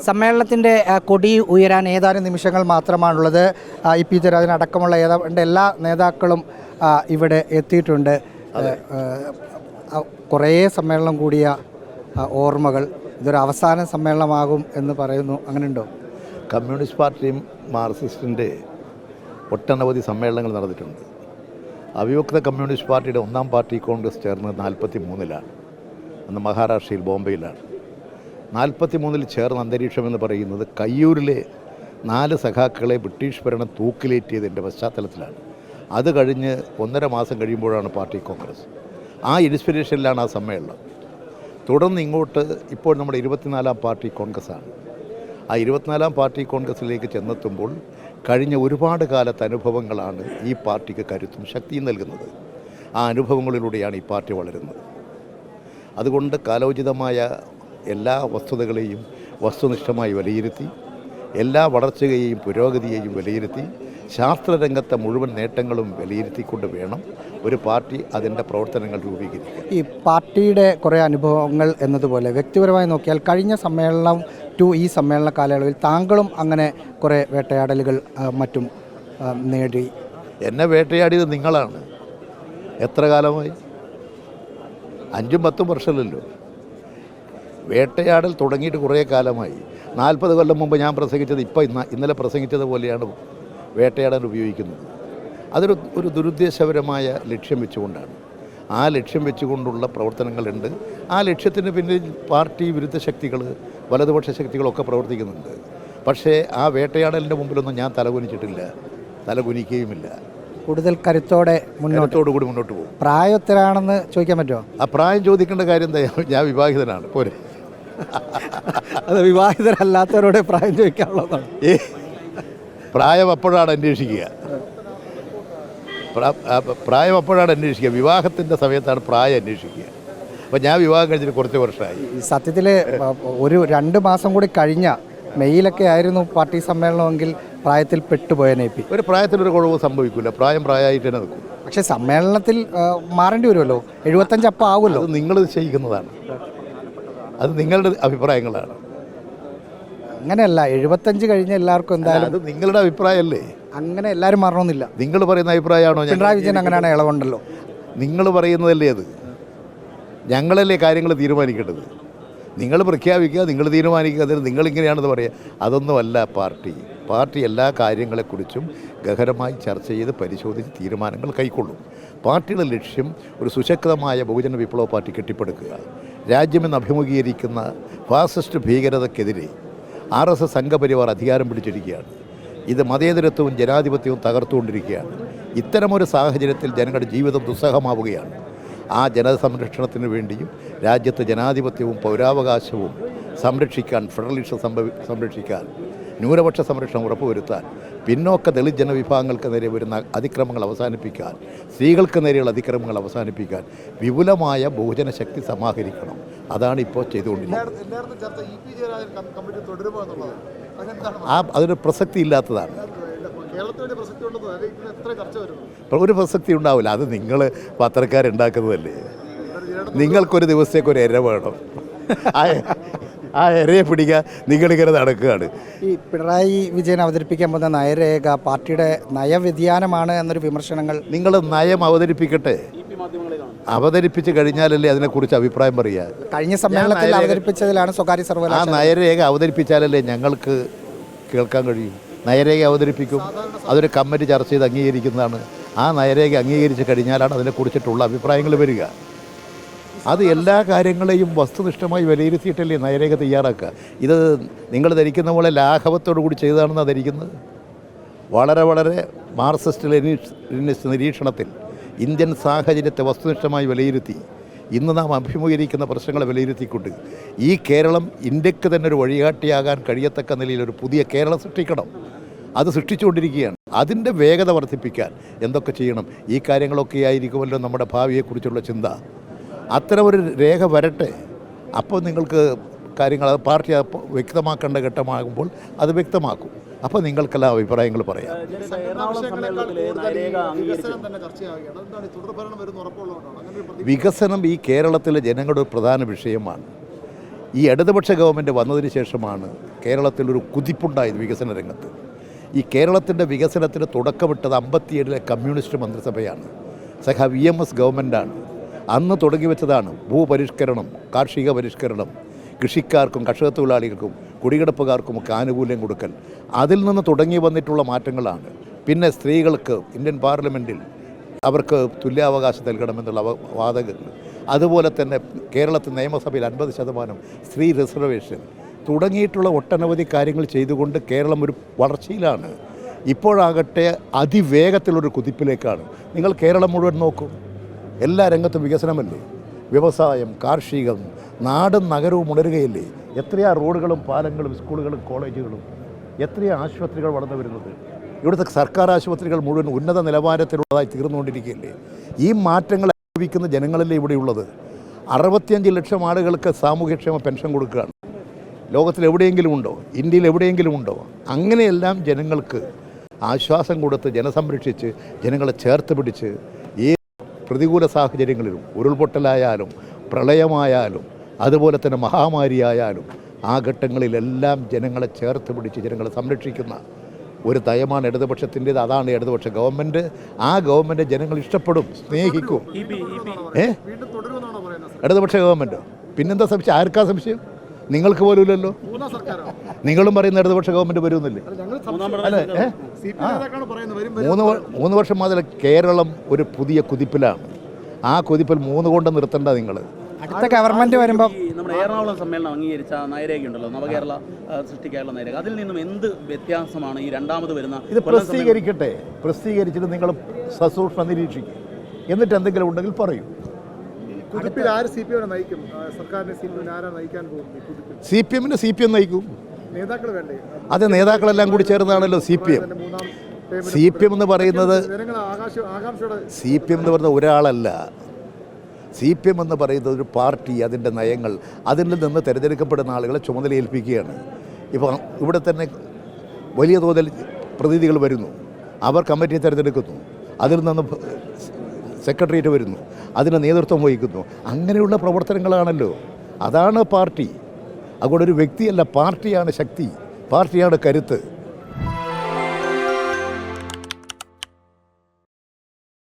സമ്മേളനത്തിൻ്റെ കൊടി ഉയരാൻ ഏതാനും നിമിഷങ്ങൾ മാത്രമാണുള്ളത്. ഇ.പി. ജയരാജൻ അടക്കമുള്ള എല്ലാ നേതാക്കളും ഇവിടെ എത്തിയിട്ടുണ്ട്. കുറേ സമ്മേളനം കൂടിയ ഓർമ്മകൾ, ഇതൊരു അവസാന സമ്മേളനമാകും എന്ന് പറയുന്നു. അങ്ങനെയുണ്ടോ? കമ്മ്യൂണിസ്റ്റ് പാർട്ടിയും മാർക്സിസ്റ്റിൻ്റെ ഒട്ടനവധി സമ്മേളനങ്ങൾ നടന്നിട്ടുണ്ട്. അവിഭക്ത കമ്മ്യൂണിസ്റ്റ് പാർട്ടിയുടെ ഒന്നാം പാർട്ടി കോൺഗ്രസ് ചേർന്നത് 43-ലാണ്. അന്ന് മഹാരാഷ്ട്രയിൽ ബോംബെയിലാണ്. 43-ൽ ചേർന്ന അന്തരീക്ഷം എന്ന് പറയുന്നത് കയ്യൂരിലെ 4 സഖാക്കളെ ബ്രിട്ടീഷ് ഭരണം തൂക്കിലേറ്റിയതിൻ്റെ പശ്ചാത്തലത്തിലാണ്. അത് കഴിഞ്ഞ് 1.5 മാസം കഴിയുമ്പോഴാണ് പാർട്ടി കോൺഗ്രസ്. ആ ഇൻസ്പിറേഷനിലാണ് ആ സമ്മേളനം. തുടർന്ന് ഇങ്ങോട്ട് ഇപ്പോൾ നമ്മുടെ 24-ാം പാർട്ടി കോൺഗ്രസ്സാണ്. ആ 24-ാം പാർട്ടി കോൺഗ്രസ്സിലേക്ക് ചെന്നെത്തുമ്പോൾ കഴിഞ്ഞ ഒരുപാട് കാലത്തെ അനുഭവങ്ങളാണ് ഈ പാർട്ടിക്ക് കരുത്തും ശക്തിയും നൽകുന്നത്. ആ അനുഭവങ്ങളിലൂടെയാണ് ഈ പാർട്ടി വളരുന്നത്. അതുകൊണ്ട് കാലോചിതമായ എല്ലാ വസ്തുതകളെയും വസ്തുനിഷ്ഠമായി വിലയിരുത്തി, എല്ലാ വളർച്ചയെയും പുരോഗതിയെയും വിലയിരുത്തി, ശാസ്ത്രരംഗത്തെ മുഴുവൻ നേട്ടങ്ങളും വിലയിരുത്തിക്കൊണ്ട് വേണം ഒരു പാർട്ടി അതിൻ്റെ പ്രവർത്തനങ്ങൾ രൂപീകരിക്കുക. ഈ പാർട്ടിയുടെ കുറേ അനുഭവങ്ങൾ എന്നതുപോലെ വ്യക്തിപരമായി നോക്കിയാൽ കഴിഞ്ഞ സമ്മേളനം ടു ഈ സമ്മേളന കാലയളവിൽ താങ്കളും അങ്ങനെ കുറേ വേട്ടയാടലുകൾ മറ്റും നേടി. എന്നെ വേട്ടയാടിയത് നിങ്ങളാണ്. എത്ര കാലമായി? 5-10 വർഷമല്ലല്ലോ. വേട്ടയാടൽ തുടങ്ങിയിട്ട് കുറേ കാലമായി. 40 കൊല്ലം മുമ്പ് ഞാൻ പ്രസംഗിച്ചത് ഇന്നലെ പ്രസംഗിച്ചതുപോലെയാണ് വേട്ടയാടാൻ ഉപയോഗിക്കുന്നത്. അതൊരു ദുരുദ്ദേശപരമായ ലക്ഷ്യം വെച്ചുകൊണ്ടാണ്. ആ ലക്ഷ്യം വെച്ചുകൊണ്ടുള്ള പ്രവർത്തനങ്ങളുണ്ട്. ആ ലക്ഷ്യത്തിന് പിന്നിൽ പാർട്ടി വിരുദ്ധ ശക്തികൾ, വലതുപക്ഷ ശക്തികളൊക്കെ പ്രവർത്തിക്കുന്നുണ്ട്. പക്ഷേ ആ വേട്ടയാടലിൻ്റെ മുമ്പിലൊന്നും ഞാൻ തലകുനിച്ചിട്ടില്ല, തലകുനിക്കുകയുമില്ല. കൂടുതൽ കരുത്തോടെ കൂടി മുന്നോട്ട് പോകും. പ്രായം എത്രയാണെന്ന് ചോദിക്കാൻ പറ്റുമോ? ആ പ്രായം ചോദിക്കേണ്ട കാര്യം എന്താ? ഞാൻ വിവാഹിതനാണ്, പോരെ. അത് വിവാഹിതരല്ലാത്തവരോട് പ്രായം ചോദിക്കാനുള്ളതാണ്. പ്രായം അപ്പോഴാണ് അന്വേഷിക്കുക. പ്രായം അപ്പോഴാണ് അന്വേഷിക്കുക. വിവാഹത്തിൻ്റെ സമയത്താണ് പ്രായം അന്വേഷിക്കുക. അപ്പോൾ ഞാൻ വിവാഹം കഴിച്ചിട്ട് കുറച്ച് വർഷമായി. സത്യത്തിൽ ഒരു 2 മാസം കൂടി കഴിഞ്ഞ മെയ്യിലൊക്കെ ആയിരുന്നു പാർട്ടി സമ്മേളനമെങ്കിൽ പ്രായത്തിൽ പെട്ടുപോയനെ. ഒരു പ്രായത്തിലൊരു കുഴവ് സംഭവിക്കില്ല. പ്രായമായിട്ട് തന്നെ നിൽക്കും. പക്ഷേ സമ്മേളനത്തിൽ മാറേണ്ടി വരുമല്ലോ. 75 അപ്പം ആവുമല്ലോ. അത് നിങ്ങൾ നിശ്ചയിക്കുന്നതാണ്. അത് നിങ്ങളുടെ അഭിപ്രായങ്ങളാണ്. അങ്ങനെയല്ല, 75 കഴിഞ്ഞ എല്ലാവർക്കും എന്തായാലും അത് നിങ്ങളുടെ അഭിപ്രായമല്ലേ. അങ്ങനെ എല്ലാവരും മാറണമെന്നില്ല. നിങ്ങൾ പറയുന്ന അഭിപ്രായമാണോ? പിണറായി വിജയൻ അങ്ങനെയാണ്, ഇളവുണ്ടല്ലോ. നിങ്ങൾ പറയുന്നതല്ലേ അത്. ഞങ്ങളല്ലേ കാര്യങ്ങൾ തീരുമാനിക്കേണ്ടത്. നിങ്ങൾ പ്രഖ്യാപിക്കുക, നിങ്ങൾ തീരുമാനിക്കുക. അതിന് നിങ്ങളിങ്ങനെയാണെന്ന് പറയുക. അതൊന്നുമല്ല പാർട്ടി. പാർട്ടി എല്ലാ കാര്യങ്ങളെക്കുറിച്ചും ഗഹനമായി ചർച്ച ചെയ്ത് പരിശോധിച്ച് തീരുമാനങ്ങൾ കൈക്കൊള്ളും. പാർട്ടിയുടെ ലക്ഷ്യം ഒരു സുശക്തമായ ബഹുജന വിപ്ലവ പാർട്ടി കെട്ടിപ്പടുക്കുക. രാജ്യമെന്ന് അഭിമുഖീകരിക്കുന്ന ഫാസിസ്റ്റ് ഭീകരതയ്ക്കെതിരെ RSS സംഘപരിവാർ അധികാരം പിടിച്ചിരിക്കുകയാണ്. ഇത് മതേതരത്വവും ജനാധിപത്യവും തകർത്തുകൊണ്ടിരിക്കുകയാണ്. ഇത്തരമൊരു സാഹചര്യത്തിൽ ജനങ്ങളുടെ ജീവിതം ദുസ്സഹമാവുകയാണ്. ആ ജനസംരക്ഷണത്തിന് വേണ്ടിയും രാജ്യത്തെ ജനാധിപത്യവും പൗരാവകാശവും സംരക്ഷിക്കാൻ, ഫെഡറലിസം സംരക്ഷിക്കാൻ, ന്യൂനപക്ഷ സംരക്ഷണം ഉറപ്പുവരുത്താൻ, പിന്നോക്ക ദളിത് ജനവിഭാഗങ്ങൾക്ക് നേരെ വരുന്ന അതിക്രമങ്ങൾ അവസാനിപ്പിക്കാൻ, സ്ത്രീകൾക്ക് നേരെയുള്ള അതിക്രമങ്ങൾ അവസാനിപ്പിക്കാൻ വിപുലമായ ബഹുജന ശക്തി സമാഹരിക്കണം. അതാണ് ഇപ്പോൾ ചെയ്തുകൊണ്ടിരിക്കുന്നത്. അതൊരു പ്രസക്തി ഇല്ലാത്തതാണ്. ഒരു പ്രസക്തി ഉണ്ടാവില്ല. അത് നിങ്ങൾ പത്രക്കാരുണ്ടാക്കുന്നതല്ലേ. നിങ്ങൾക്കൊരു ദിവസത്തേക്കൊരു ഇര വേണം. ആ ഇരയെ പിടിക്കാൻ നിങ്ങളിങ്ങനെ നടക്കുകയാണ്. ഈ പിണറായി വിജയൻ അവതരിപ്പിക്കാൻ പോകുന്ന നയരേഖ പാർട്ടിയുടെ നയവ്യതിയാനമാണ് എന്നൊരു വിമർശനങ്ങൾ. നിങ്ങൾ നയം അവതരിപ്പിക്കട്ടെ. അവതരിപ്പിച്ച് കഴിഞ്ഞാലല്ലേ അതിനെക്കുറിച്ച് അഭിപ്രായം പറയുക. കഴിഞ്ഞ സമ്മേളനത്തിൽ അവതരിപ്പിച്ചതിലാണ് സ്വകാര്യ സർവകലാശാല. ആ നയരേഖ അവതരിപ്പിച്ചാലല്ലേ ഞങ്ങൾക്ക് കേൾക്കാൻ കഴിയും. നയരേഖ അവതരിപ്പിക്കും, അതൊരു കമ്മിറ്റി ചർച്ച ചെയ്ത് അംഗീകരിക്കുന്നതാണ്. ആ നയരേഖ അംഗീകരിച്ച് കഴിഞ്ഞാലാണ് അതിനെക്കുറിച്ചിട്ടുള്ള അഭിപ്രായങ്ങൾ വരിക. അത് എല്ലാ കാര്യങ്ങളെയും വസ്തുനിഷ്ഠമായി വിലയിരുത്തിയിട്ടല്ലേ നയരേഖ തയ്യാറാക്കുക. ഇത് നിങ്ങൾ ധരിക്കുന്ന പോലെ ലാഘവത്തോടു കൂടി ചെയ്തതാണെന്നാണ് ധരിക്കുന്നത്. വളരെ വളരെ മാർക്സിസ്റ്റ് ലെനിനിസ്റ്റ് നിരീക്ഷണത്തിൽ ഇന്ത്യൻ സാഹചര്യത്തെ വസ്തുനിഷ്ഠമായി വിലയിരുത്തി ഇന്ന് നാം അഭിമുഖീകരിക്കുന്ന പ്രശ്നങ്ങളെ വിലയിരുത്തിക്കൊണ്ട് ഈ കേരളം ഇന്ത്യക്ക് തന്നെ ഒരു വഴികാട്ടിയാകാൻ കഴിയത്തക്ക നിലയിൽ ഒരു പുതിയ കേരളം സൃഷ്ടിക്കണം. അത് സൃഷ്ടിച്ചുകൊണ്ടിരിക്കുകയാണ്. അതിൻ്റെ വേഗത വർദ്ധിപ്പിക്കാൻ എന്തൊക്കെ ചെയ്യണം, ഈ കാര്യങ്ങളൊക്കെ ആയിരിക്കുമല്ലോ നമ്മുടെ ഭാവിയെക്കുറിച്ചുള്ള ചിന്ത. അത്തരമൊരു രേഖ വരട്ടെ. അപ്പോൾ നിങ്ങൾക്ക് കാര്യങ്ങൾ പാർട്ടി വ്യക്തമാക്കേണ്ട ഘട്ടമാകുമ്പോൾ അത് വ്യക്തമാക്കും. അപ്പോൾ നിങ്ങൾക്കെല്ലാം അഭിപ്രായങ്ങൾ പറയാം. വികസനം ഈ കേരളത്തിലെ ജനങ്ങളുടെ ഒരു പ്രധാന വിഷയമാണ്. ഈ ഇടതുപക്ഷ ഗവൺമെൻറ് വന്നതിന് ശേഷമാണ് കേരളത്തിലൊരു കുതിപ്പുണ്ടായത് വികസന രംഗത്ത്. ഈ കേരളത്തിൻ്റെ വികസനത്തിന് തുടക്കമിട്ടത് 57-ലെ കമ്മ്യൂണിസ്റ്റ് മന്ത്രിസഭയാണ്. EMS ഗവൺമെൻറ്റാണ് അന്ന് തുടങ്ങി വെച്ചതാണ് ഭൂപരിഷ്കരണം, കാർഷിക പരിഷ്കരണം, കൃഷിക്കാർക്കും കർഷക തൊഴിലാളികൾക്കും കുടികിടപ്പുകാർക്കുമൊക്കെ ആനുകൂല്യം കൊടുക്കൽ. അതിൽ നിന്ന് തുടങ്ങി വന്നിട്ടുള്ള മാറ്റങ്ങളാണ്. പിന്നെ സ്ത്രീകൾക്ക് ഇന്ത്യൻ പാർലമെൻറ്റിൽ അവർക്ക് തുല്യാവകാശം നൽകണമെന്നുള്ള വാദങ്ങൾ, അതുപോലെ തന്നെ കേരളത്തിൽ നിയമസഭയിൽ 50% സ്ത്രീ റിസർവേഷൻ തുടങ്ങിയിട്ടുള്ള ഒട്ടനവധി കാര്യങ്ങൾ ചെയ്തുകൊണ്ട് കേരളം ഒരു വളർച്ചയിലാണ്. ഇപ്പോഴാകട്ടെ അതിവേഗത്തിലൊരു കുതിപ്പിലേക്കാണ്. നിങ്ങൾ കേരളം മുഴുവൻ നോക്കും, എല്ലാ രംഗത്തും വികസനമല്ലേ, വ്യവസായം, കാർഷികം, നാടും നഗരവും ഉണരുകയല്ലേ. എത്രയാ റോഡുകളും പാലങ്ങളും സ്കൂളുകളും കോളേജുകളും, എത്രയാ ആശുപത്രികൾ വളർന്നു വരുന്നത്. ഇവിടുത്തെ സർക്കാർ ആശുപത്രികൾ മുഴുവൻ ഉന്നത നിലവാരത്തിലുള്ളതായി തീർന്നുകൊണ്ടിരിക്കുകയല്ലേ. ഈ മാറ്റങ്ങൾ അനുഭവിക്കുന്ന ജനങ്ങളല്ലേ ഇവിടെയുള്ളത്. 65 ലക്ഷം ആളുകൾക്ക് സാമൂഹ്യക്ഷേമ പെൻഷൻ കൊടുക്കുകയാണ്. ലോകത്തിൽ എവിടെയെങ്കിലും ഉണ്ടോ? ഇന്ത്യയിൽ എവിടെയെങ്കിലും ഉണ്ടോ? അങ്ങനെയെല്ലാം ജനങ്ങൾക്ക് ആശ്വാസം കൊടുത്ത് ജനസംരക്ഷിച്ച് ജനങ്ങളെ ചേർത്ത് പിടിച്ച് ഏത് പ്രതികൂല സാഹചര്യങ്ങളിലും, ഉരുൾപൊട്ടലായാലും പ്രളയമായാലും അതുപോലെ തന്നെ മഹാമാരിയായാലും ആ ഘട്ടങ്ങളിലെല്ലാം ജനങ്ങളെ ചേർത്ത് പിടിച്ച് ജനങ്ങളെ സംരക്ഷിക്കുന്ന ഒരു നയമാണ് ഇടതുപക്ഷത്തിൻ്റേത്. അതാണ് ഇടതുപക്ഷ ഗവൺമെൻറ്. ആ ഗവൺമെൻറ് ജനങ്ങൾ ഇഷ്ടപ്പെടും, സ്നേഹിക്കും. ഇടതുപക്ഷ ഗവൺമെൻറ് പിന്നെന്താ സംശയം? ആർക്കാ സംശയം? നിങ്ങൾക്ക് പോലും ഇല്ലല്ലോ. നിങ്ങളും പറയുന്ന ഇടതുപക്ഷ ഗവൺമെൻറ് വരുമെന്നില്ലേ? അല്ലേ? 3 വർഷം മുതൽ കേരളം ഒരു പുതിയ കുതിപ്പിലാണ്. ആ കുതിപ്പിൽ 3 കൊണ്ട് നിർത്തണ്ട നിങ്ങൾ. അടുത്ത ഗവൺമെൻറ് വരുമ്പോൾ നമ്മുടെ എറണാകുളം സമ്മേളനം അംഗീകരിച്ച നയരേഖയുണ്ടല്ലോ, നവകേരള സൃഷ്ടിക്കാനുള്ള നയരേഖ, അതിൽ നിന്നും എന്ത് വ്യത്യാസമാണ് ഈ രണ്ടാമത് വരുന്ന? ഇത് പ്രസിദ്ധീകരിക്കട്ടെ, പ്രസിദ്ധീകരിച്ചിട്ട് നിങ്ങൾ സസൂക്ഷ്മം നിരീക്ഷിക്കും. എന്നിട്ട് എന്തെങ്കിലും ഉണ്ടെങ്കിൽ പറയൂ. CPM-നെ CPM നയിക്കും. അത് നേതാക്കളെല്ലാം കൂടി ചേർന്നാണല്ലോ CPM. CPM എന്ന് പറയുന്നത് ഒരാളല്ല. CPM എന്ന് പറയുന്നത് ഒരു പാർട്ടി, അതിൻ്റെ നയങ്ങൾ, അതിൽ നിന്ന് തിരഞ്ഞെടുക്കപ്പെടുന്ന ആളുകളെ ചുമതല ഏൽപ്പിക്കുകയാണ്. ഇപ്പോൾ ഇവിടെ തന്നെ വലിയ തോതിൽ പ്രതിനിധികൾ വരുന്നു, അവർ കമ്മിറ്റിയെ തിരഞ്ഞെടുക്കുന്നു, അതിൽ നിന്ന് സെക്രട്ടേറിയറ്റ് വരുന്നു, അതിന് നേതൃത്വം വഹിക്കുന്നു. അങ്ങനെയുള്ള പ്രവർത്തനങ്ങളാണല്ലോ. അതാണ് പാർട്ടി. അതുകൊണ്ട് ഒരു വ്യക്തിയല്ല, പാർട്ടിയാണ് ശക്തി, പാർട്ടിയാണ് കരുത്ത്.